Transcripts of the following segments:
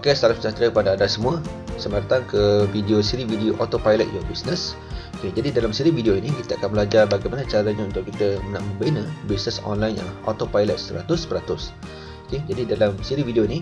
Okey, salam sejahtera kepada anda semua. Selamat datang ke siri video Autopilot Your Business. Okey, jadi dalam siri video ini kita akan belajar bagaimana caranya untuk kita nak membina bisnes online yang autopilot 100%. Okey, jadi dalam siri video ini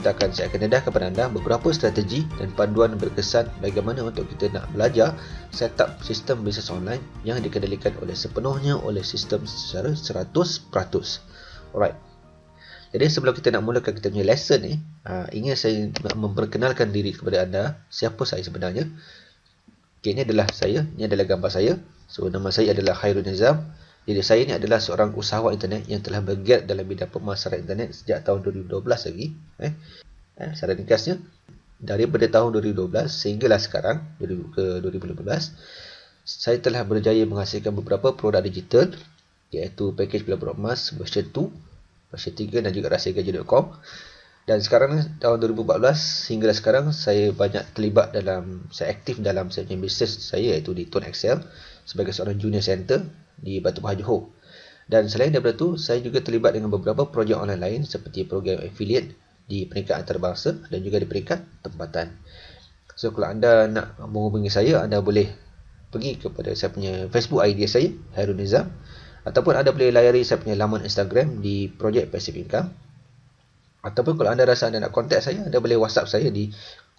saya akan dedahkan kepada anda beberapa strategi dan panduan berkesan bagaimana untuk kita nak belajar setup sistem bisnes online yang dikendalikan sepenuhnya oleh sistem secara 100%. Alright. Jadi sebelum kita nak mulakan kita punya lesson ni, ingin saya nak memperkenalkan diri kepada anda, siapa saya sebenarnya. Okay, ini adalah saya, ini adalah gambar saya. So, nama saya adalah Khairul Nizam. Jadi, saya ni adalah seorang usahawan internet yang telah bergerak dalam bidang pemasaran internet sejak tahun 2012 lagi. Secara ringkasnya, daripada tahun 2012 sehinggalah sekarang, ke 2015, saya telah berjaya menghasilkan beberapa produk digital, iaitu package Pelaburan Emas version 2, versi 3 dan juga rahsiagaji.com. Dan sekarang tahun 2014 hingga sekarang saya banyak terlibat saya aktif dalam saya punya bisnes saya, iaitu di Tone Excel sebagai seorang junior center di Batu Pahat Johor. Dan selain daripada itu, saya juga terlibat dengan beberapa projek online lain seperti program affiliate di peringkat antarabangsa dan juga di peringkat tempatan. So kalau anda nak menghubungi saya, anda boleh pergi kepada saya punya Facebook ID saya, Khairul Nizam, ataupun anda boleh layari saya punya laman Instagram di Project Passive Income. Ataupun kalau anda rasa anda nak kontak saya, anda boleh WhatsApp saya di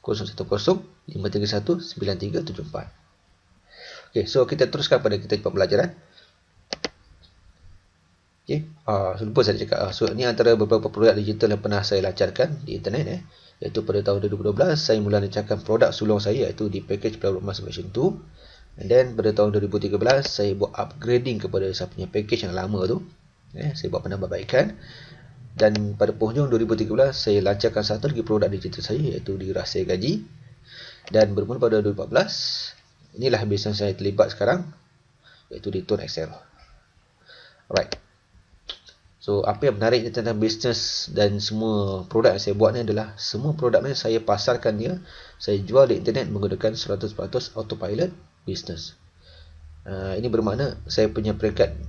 010-531-9374. Okay, so kita teruskan pada kita pembelajaran. Okay, lupa saya cakap. So ini antara beberapa produk digital yang pernah saya lancarkan di internet. Iaitu pada tahun 2012 saya mula lancarkan produk sulung saya, iaitu di package Pelaburan Emas version 2. And then pada tahun 2013 saya buat upgrading kepada saya punya package yang lama tu. Saya buat penambahbaikan. Dan pada penghujung 2013 saya lancarkan satu lagi produk digital saya, iaitu di Rahsia Gaji. Dan bermula pada 2014, inilah bisnes saya terlibat sekarang, iaitu di Tone Excel. Alright. So apa yang menarik tentang bisnes dan semua produk yang saya buat ni adalah semua produk ni saya pasarkan dia, saya jual di internet menggunakan 100% autopilot business. Ini bermakna saya punya peringkat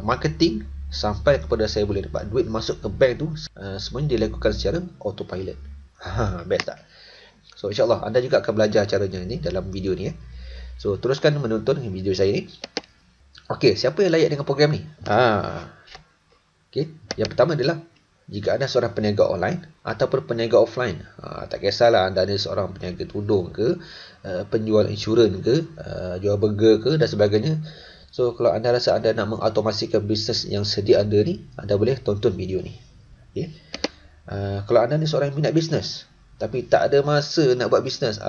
marketing sampai kepada saya boleh dapat duit masuk ke bank tu, semuanya dilakukan secara autopilot. Best tak? So insyaAllah anda juga akan belajar caranya ni dalam video ni. So teruskan menonton video saya ni. Okey, siapa yang layak dengan program ni? Okey, yang pertama adalah jika anda seorang peniaga online ataupun peniaga offline, tak kisahlah anda ada seorang peniaga tudung ke, penjual insurans ke, jual burger ke dan sebagainya. So kalau anda rasa anda nak mengautomasikan bisnes yang sedia anda ni, anda boleh tonton video ni. Okay. Kalau anda ni seorang minat bisnes tapi tak ada masa nak buat bisnes,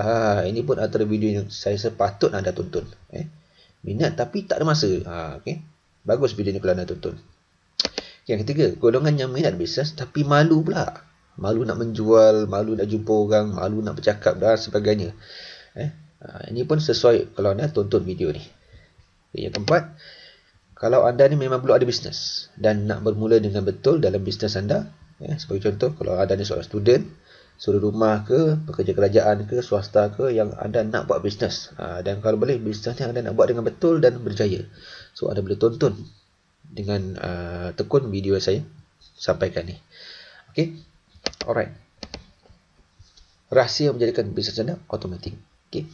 ini pun antara video yang saya sepatut anda tonton. Minat tapi tak ada masa, okay. Bagus video ni kalau anda tonton. Yang ketiga, golongan yang minat bisnes tapi malu pula. Malu nak menjual, malu nak jumpa orang, malu nak bercakap dan sebagainya. Ini pun sesuai kalau anda tonton video ni. Yang keempat, kalau anda ni memang belum ada bisnes dan nak bermula dengan betul dalam bisnes anda, sebagai contoh, kalau anda ni seorang student, suri rumah ke, pekerja kerajaan ke, swasta ke, yang anda nak buat bisnes, dan kalau boleh bisnes ni anda nak buat dengan betul dan berjaya, so anda boleh tonton dengan tekun video saya sampaikan ni. Okay, alright. Rahsia menjadikan bisnes anda automatic. Okay,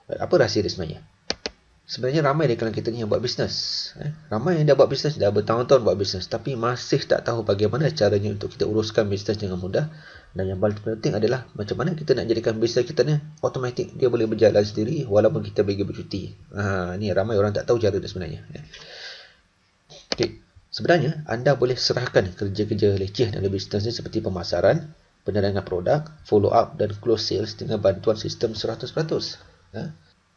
apa rahsia dia sebenarnya? Sebenarnya ramai di kalangan kita ni yang buat bisnes. Ramai yang dah buat bisnes, dah bertahun-tahun buat bisnes, tapi masih tak tahu bagaimana caranya untuk kita uruskan bisnes dengan mudah. Dan yang paling penting adalah macam mana kita nak jadikan bisnes kita ni automatic, dia boleh berjalan sendiri walaupun kita pergi bercuti. Ni ramai orang tak tahu cara dia sebenarnya. Okay. Sebenarnya anda boleh serahkan kerja-kerja leceh dalam bisnes ni seperti pemasaran, penerangan produk, follow up dan close sales dengan bantuan sistem 100%.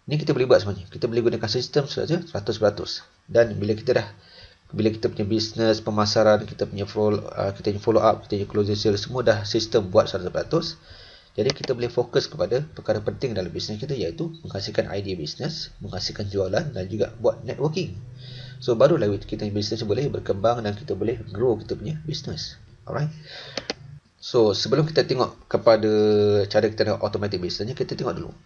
Ini kita boleh buat semuanya. Kita boleh gunakan sistem saja 100%. Dan bila kita punya bisnes, pemasaran, kita punya follow up, kita punya closing sales, semua dah sistem buat 100%. Jadi kita boleh fokus kepada perkara penting dalam bisnes kita, iaitu menghasilkan idea bisnes, menghasilkan jualan dan juga buat networking. So barulah kita bisnes boleh berkembang dan kita boleh grow kita punya bisnes. Alright. So sebelum kita tengok kepada cara kita nak automatic bisnesnya, kita tengok dulu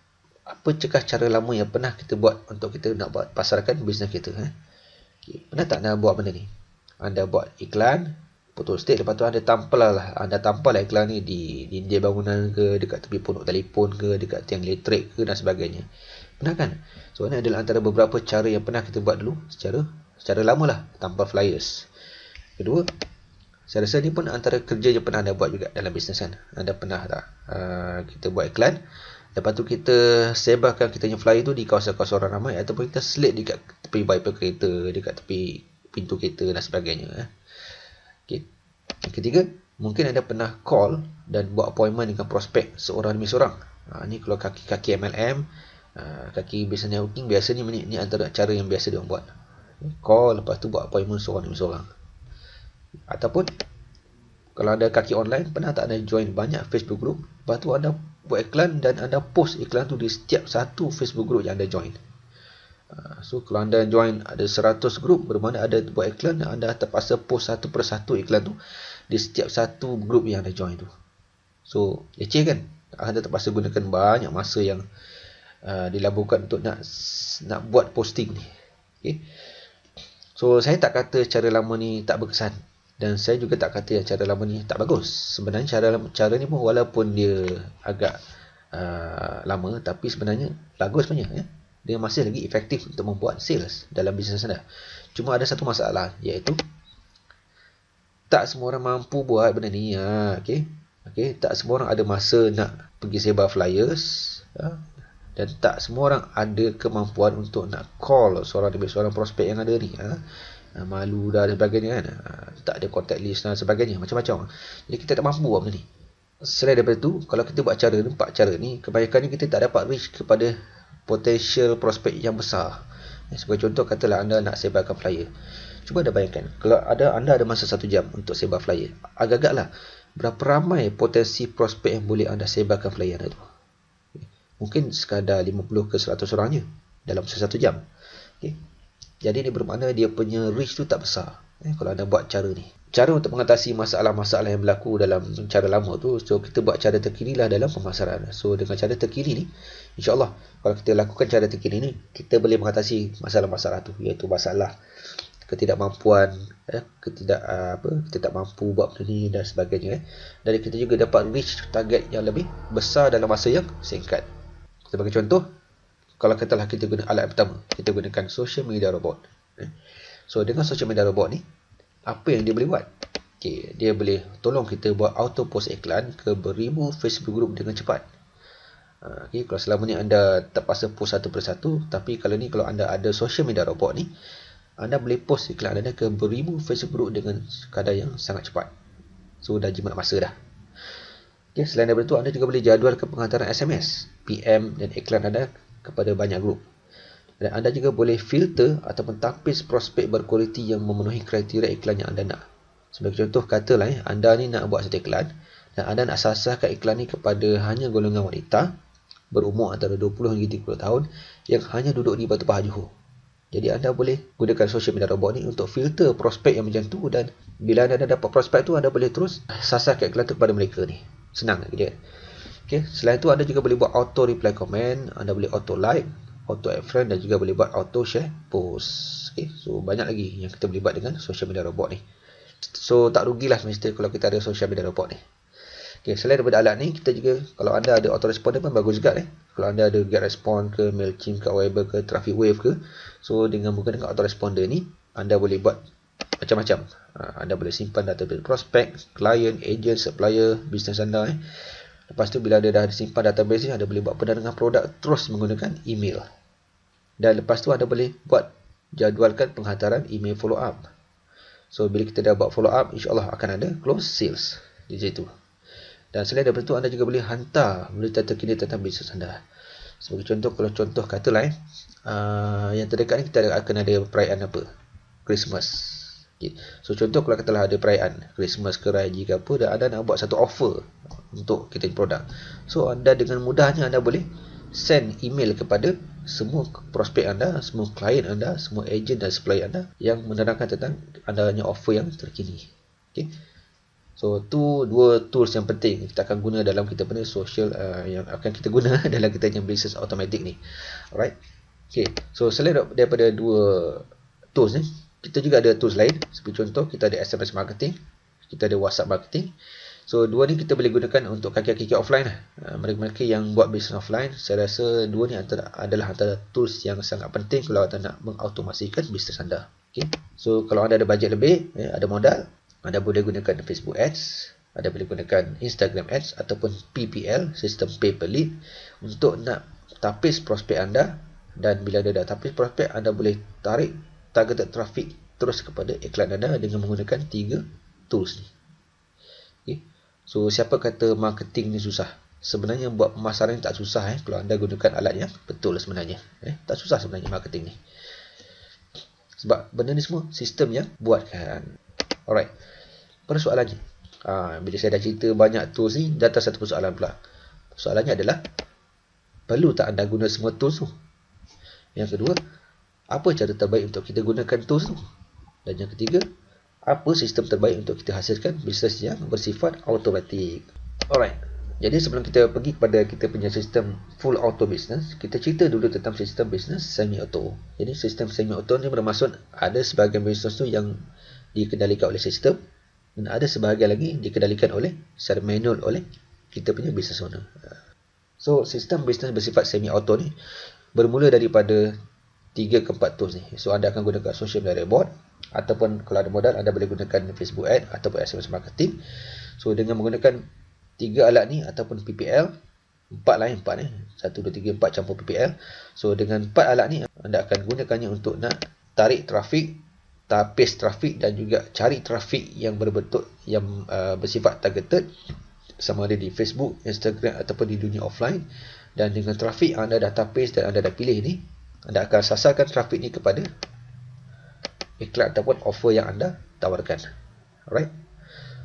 apakah cara lama yang pernah kita buat untuk kita nak buat pasarkan bisnes kita. Okay. Pernah tak anda buat benda ni? Anda buat iklan, foto state, lepas tu anda tampal lah iklan ni di dinding bangunan ke, dekat tepi pondok telefon ke, dekat tiang elektrik ke dan sebagainya. Pernah kan? So ini adalah antara beberapa cara yang pernah kita buat dulu secara lama lah, tampal flyers. Kedua, saya rasa ni pun antara kerja yang pernah anda buat juga dalam bisnes kan. Anda pernah tak kita buat iklan, lepas tu kita sebarkan kita punya flyer tu di kawasan-kawasan orang ramai, ataupun kita selit dekat tepi wiper kereta, dekat tepi pintu kereta dan sebagainya. Okay. Yang ketiga, mungkin anda pernah call dan buat appointment dengan prospek seorang demi seorang. Ni kalau kaki MLM, kaki business networking, biasanya ni antara cara yang biasa dia buat. Call, lepas tu buat appointment seorang demi seorang. Ataupun kalau anda kaki online, pernah tak anda join banyak Facebook group, lepas tu anda buat iklan dan anda post iklan tu di setiap satu Facebook group yang anda join. So kalau anda join ada 100 grup, bermakna ada buat iklan, anda terpaksa post satu persatu iklan tu di setiap satu grup yang anda join tu. So leceh kan? Anda terpaksa gunakan banyak masa yang dilaburkan untuk nak buat posting ni. Okay. So saya tak kata cara lama ni tak berkesan, dan saya juga tak kata yang cara lama ni tak bagus. Sebenarnya cara ni pun walaupun dia agak lama, tapi sebenarnya bagus sebenarnya, ya. Dia masih lagi efektif untuk membuat sales dalam bisnes anda. Cuma ada satu masalah, iaitu tak semua orang mampu buat benda ni. Okay. Tak semua orang ada masa nak pergi sebar flyers, dan tak semua orang ada kemampuan untuk nak call seorang demi seorang prospek yang ada ni. Malu dah dan sebagainya kan. Tak ada contact list dan sebagainya, macam-macam. Jadi kita tak mampu buat benda ni. Selain daripada tu, kalau kita buat 4 cara ni, kebanyakannya kita tak dapat reach kepada potential prospek yang besar. Sebagai contoh, katalah anda nak sebarkan flyer. Cuba anda bayangkan, kalau anda ada masa 1 jam untuk sebar flyer, agak-agaklah berapa ramai potensi prospek yang boleh anda sebarkan flyer anda tu. Mungkin sekadar 50 ke 100 orang je dalam masa 1 jam. Okay. Jadi ini bermakna dia punya reach tu tak besar kalau anda buat cara ni. Cara untuk mengatasi masalah-masalah yang berlaku dalam cara lama tu, so kita buat cara terkini lah dalam pemasaran. So dengan cara terkini ni, insyaAllah kalau kita lakukan cara terkini ni, kita boleh mengatasi masalah-masalah tu, iaitu masalah ketidakmampuan, kita tak mampu buat benda ni dan sebagainya. Dan kita juga dapat reach target yang lebih besar dalam masa yang singkat. Sebagai contoh, kalau katalah kita guna alat pertama, kita gunakan social media robot. So dengan social media robot ni, apa yang dia boleh buat? Okay, dia boleh tolong kita buat auto post iklan ke beribu Facebook group dengan cepat. Okay, kalau selama ni anda terpaksa post satu persatu, tapi kalau anda ada social media robot ni, anda boleh post iklan anda ke beribu Facebook group dengan kadar yang sangat cepat. So dah jimat masa dah. Okay, selain daripada itu, anda juga boleh jadualkan penghantaran SMS, PM dan iklan anda kepada banyak grup. Dan anda juga boleh filter ataupun tapis prospek berkualiti yang memenuhi kriteria iklan yang anda nak. Sebagai contoh, katalah anda ni nak buat satu iklan dan anda nak sasarkan iklan ni kepada hanya golongan wanita berumur antara 20 hingga 30 tahun yang hanya duduk di Batu Pahat Johor. Jadi anda boleh gunakan social media robot ni untuk filter prospek yang macam tu, dan bila anda dapat prospek tu, anda boleh terus sasarkan iklan tu kepada mereka ni. Senang gitu kan. Okay. Selain tu, anda juga boleh buat auto reply comment, anda boleh auto like, auto add friend, dan juga boleh buat auto share post. Okay. So banyak lagi yang kita boleh buat dengan social media robot ni. So tak rugilah mesti kalau kita ada social media robot ni. Okay. Selain daripada alat ni, kita juga, kalau anda ada autoresponder pun bagus juga. Kalau anda ada GetResponse ke, MailChimp ke, Aweber ke, TrafficWave ke, so dengan menggunakan autoresponder ni, anda boleh buat macam-macam. Anda boleh simpan data dari prospek, klien, agent, supplier, bisnes anda. Lepas tu bila anda dah simpan database ni, anda boleh buat pendarangan produk terus menggunakan email. Dan lepas tu anda boleh buat jadualkan penghantaran email follow up. So bila kita dah buat follow up, insyaAllah akan ada close sales di situ. Dan selain daripada itu, anda juga boleh hantar berita terkini tentang bisnes anda. Sebagai contoh, kalau contoh katalah yang terdekat ni kita akan ada perayaan apa? Christmas. Okay. So contoh, kalau katalah ada perayaan Christmas ke Raya ke apa, dan anda nak buat satu offer untuk kita produk. So anda dengan mudahnya anda boleh send email kepada semua prospek anda, semua klien anda, semua agent dan supplier anda yang menerangkan tentang adanya offer yang terkini. Okay. So tu dua tools yang penting kita akan guna dalam kita punya social yang akan kita guna dalam kita punya business automatic ni. Alright. Okay. So selain daripada dua tools ni, kita juga ada tools lain. Seperti contoh, kita ada SMS marketing, kita ada WhatsApp marketing. So dua ni kita boleh gunakan untuk kaki-kaki offline lah. Mereka-mereka yang buat bisnes offline, saya rasa dua ni adalah antara tools yang sangat penting kalau anda nak mengautomasikan bisnes anda. Okay. So kalau anda ada bajet lebih, ada modal, anda boleh gunakan Facebook Ads, anda boleh gunakan Instagram Ads ataupun PPL, sistem pay per lead, untuk nak tapis prospek anda. Dan bila anda dah tapis prospek, anda boleh tarik targeted traffic terus kepada iklan anda dengan menggunakan 3 tools ni. Okay. So siapa kata marketing ni susah? Sebenarnya buat pemasaran ni tak susah kalau anda gunakan alat yang betul sebenarnya. Tak susah sebenarnya marketing ni. Sebab benda ni semua sistem yang buatkan. Alright. Persoalannya, bila saya dah cerita banyak tools ni, datang satu persoalan pula. Soalannya adalah, perlu tak anda guna semua tools tu? Yang kedua, apa cara terbaik untuk kita gunakan tools tu? Dan yang ketiga, apa sistem terbaik untuk kita hasilkan bisnes yang bersifat automatik? Alright. Jadi sebelum kita pergi kepada kita punya sistem full auto business, kita cerita dulu tentang sistem bisnes semi auto. Jadi sistem semi auto ni bermaksud ada sebahagian bisnes tu yang dikendalikan oleh sistem, dan ada sebahagian lagi dikendalikan oleh secara manual oleh kita punya business owner. So sistem bisnes bersifat semi auto ni bermula daripada 3 ke 4 tools ni. So anda akan gunakan social media bot, ataupun kalau ada modal anda boleh gunakan Facebook Ad ataupun SMS marketing. So dengan menggunakan 3 alat ni ataupun PPL, 4 1, 2, 3, 4 campur PPL. So dengan 4 alat ni anda akan gunakannya untuk nak tarik trafik, tapis trafik dan juga cari trafik yang berbentuk yang bersifat targeted, sama ada di Facebook, Instagram ataupun di dunia offline. Dan dengan trafik anda dah tapis dan anda dah pilih ni, anda akan sasarkan trafik ni kepada iklan ataupun offer yang anda tawarkan. Alright.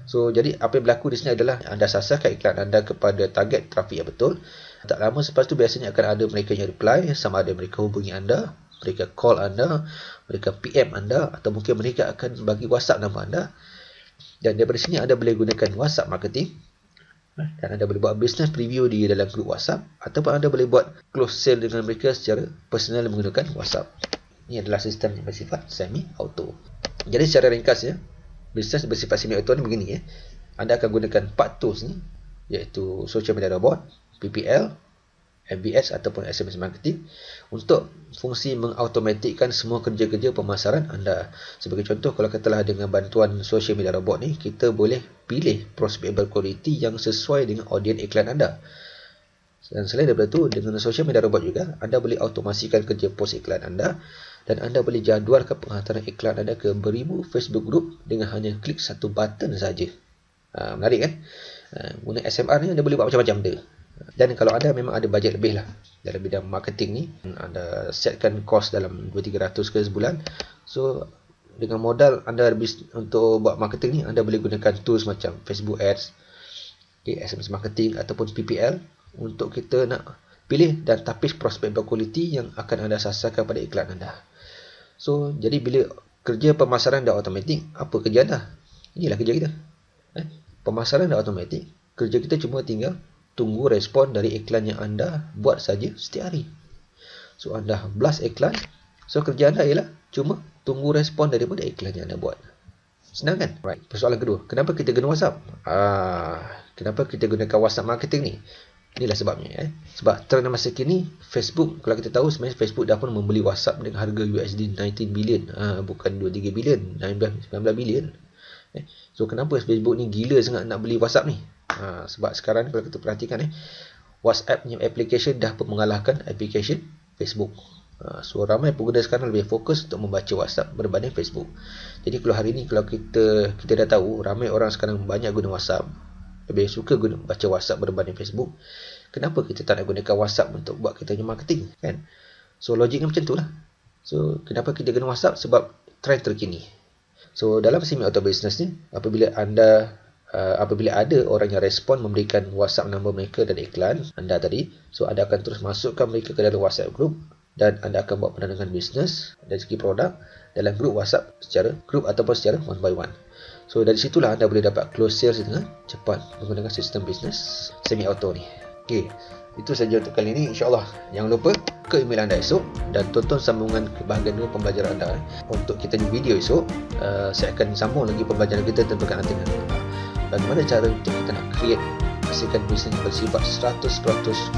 So jadi apa yang berlaku di sini adalah anda sasarkan iklan anda kepada target trafik yang betul. Tak lama selepas tu biasanya akan ada mereka yang reply, sama ada mereka hubungi anda, mereka call anda, mereka PM anda, atau mungkin mereka akan bagi WhatsApp nama anda. Dan daripada sini anda boleh gunakan WhatsApp marketing, dan anda boleh buat business preview di dalam grup WhatsApp, ataupun anda boleh buat close sale dengan mereka secara personal menggunakan WhatsApp. Ini adalah sistem yang bersifat semi auto. Jadi secara ringkasnya, bisnes bersifat semi auto ni begini Anda akan gunakan 4 tools ni, iaitu social media robot, PPL, MBS ataupun SMS marketing, untuk fungsi mengautomatikkan semua kerja-kerja pemasaran anda. Sebagai contoh, kalau katalah dengan bantuan social media robot ni, kita boleh pilih prospek berkualiti yang sesuai dengan audiens iklan anda. Dan selain daripada itu, dengan social media robot juga, anda boleh automasikan kerja post iklan anda, dan anda boleh jadualkan penghantaran iklan anda ke beribu Facebook group dengan hanya klik satu button saja. Menarik kan? Guna SMR ni anda boleh buat macam-macam benda. Dan kalau anda memang ada bajet lebih lah dalam bidang marketing ni, anda setkan kos dalam 200-300 ke sebulan. So dengan modal anda untuk buat marketing ni, anda boleh gunakan tools macam Facebook Ads, SMS marketing ataupun PPL untuk kita nak pilih dan tapis prospek berkualiti yang akan anda sasarkan pada iklan anda. So jadi bila kerja pemasaran dah automatik, apa kerja anda? Inilah kerja kita. Pemasaran dah automatik, kerja kita cuma tinggal tunggu respon dari iklan yang anda buat saja setiap hari. So anda blast iklan, so kerja anda ialah cuma tunggu respon daripada iklan yang anda buat. Senang kan? Right. Persoalan kedua, kenapa kita guna WhatsApp? Kenapa kita gunakan WhatsApp marketing ni? Inilah sebabnya. Sebab trend masa kini, Facebook, kalau kita tahu sebenarnya Facebook dah pun membeli WhatsApp dengan harga USD 19 billion, bukan 23 billion, 19 billion. So kenapa Facebook ni gila sangat nak beli WhatsApp ni? Sebab sekarang kalau kita perhatikan WhatsApp punya application dah pun mengalahkan application Facebook. So ramai pengguna sekarang lebih fokus untuk membaca WhatsApp berbanding Facebook. Jadi kalau hari ni kalau kita dah tahu ramai orang sekarang banyak guna WhatsApp, lebih suka baca WhatsApp berbanding Facebook, kenapa kita tak nak gunakan WhatsApp untuk buat kita punya marketing kan? So logiknya macam tu lah. So kenapa kita guna WhatsApp? Sebab trend terkini. So dalam semi auto business ni, apabila ada orang yang respon memberikan WhatsApp nombor mereka dan iklan anda tadi, so anda akan terus masukkan mereka ke dalam WhatsApp group, dan anda akan buat penandakan bisnes dan segi produk dalam group WhatsApp secara group ataupun secara one by one. So dari situlah anda boleh dapat close sales dengan cepat menggunakan sistem bisnes semi auto ni. Okay. Itu saja untuk kali ini, insyaAllah. Jangan lupa ke email anda esok dan tonton sambungan ke bahagian 2 pembelajaran anda. Untuk kita ni video esok, saya akan sambung lagi pembelajaran kita tentang antenna. Bagaimana cara untuk kita nak create, hasilkan bisnes bersifat 100%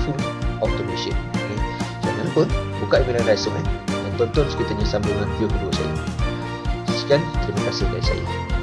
full automation. Okay. Jangan lupa buka email anda esok dan tonton sekiranya sambungan video kedua saya. Sekian, terima kasih dari saya.